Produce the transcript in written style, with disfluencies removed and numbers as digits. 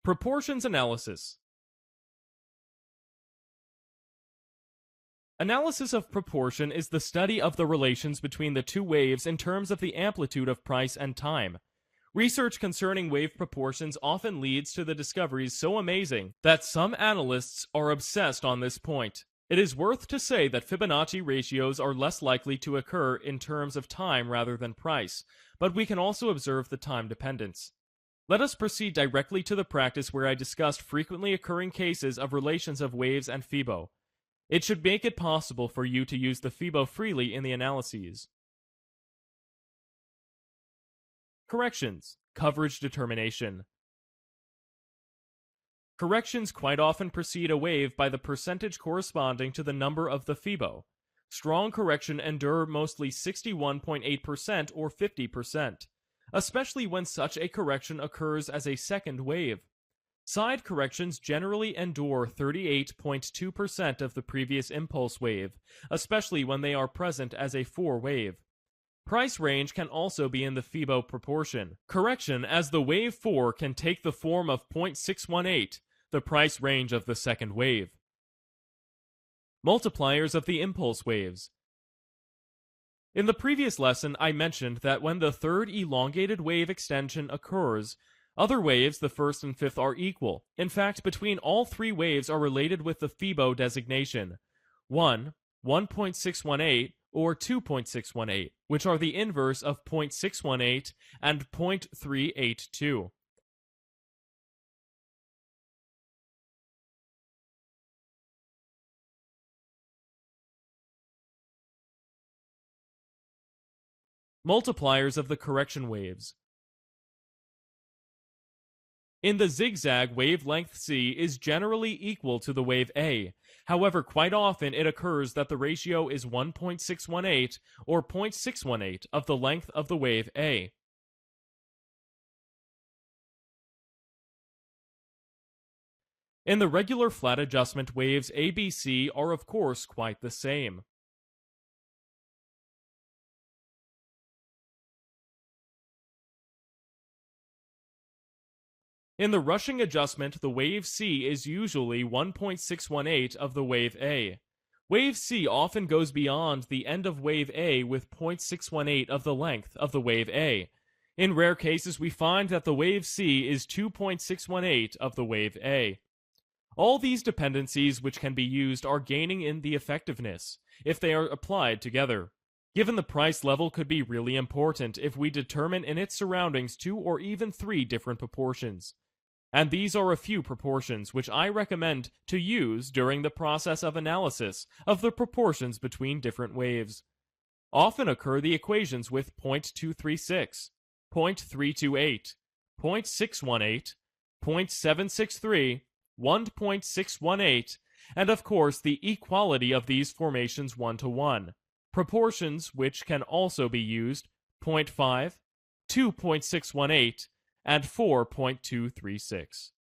Proportions analysis. Analysis of proportion is the study of the relations between the two waves in terms of the amplitude of price and time. Research concerning wave proportions often leads to the discoveries so amazing that some analysts are obsessed on this point. It is worth to say that Fibonacci ratios are less likely to occur in terms of time rather than price, but we can also observe the time dependence. Let us proceed directly to the practice where I discussed frequently occurring cases of relations of waves and Fibo. It should make it possible for you to use the Fibo freely in the analyses. Corrections. Coverage determination. Corrections quite often precede a wave by the percentage corresponding to the number of the Fibo. Strong correction endure mostly 61.8% or 50%, especially when such a correction occurs as a second wave. Side corrections generally endure 38.2% of the previous impulse wave, especially when they are present as a 4-wave. Price range can also be in the Fibo proportion. Correction as the wave 4 can take the form of 0.618, the price range of the second wave. Multipliers of the impulse waves. In the previous lesson, I mentioned that when the third elongated wave extension occurs, other waves, the first and fifth, are equal. In fact, between all three waves are related with the Fibo designation 1, 1.618, or 2.618, which are the inverse of 0.618 and 0.382. Multipliers of the correction waves. In the zigzag, wavelength C is generally equal to the wave A. However, quite often it occurs that the ratio is 1.618 or 0.618 of the length of the wave A. In the regular flat adjustment, waves ABC are of course quite the same. In the rushing adjustment, the wave C is usually 1.618 of the wave A. Wave C often goes beyond the end of wave A with 0.618 of the length of the wave A. In rare cases, we find that the wave C is 2.618 of the wave A. All these dependencies which can be used are gaining in the effectiveness if they are applied together. Given the price level could be really important if we determine in its surroundings 2 or even 3 different proportions. And these are a few proportions which I recommend to use during the process of analysis of the proportions between different waves. Often occur the equations with 0.236, 0.328, 0.618, 0.763, 1.618, and of course the equality of these formations 1-to-1. Proportions which can also be used 0.5, 2.618, and 4.236.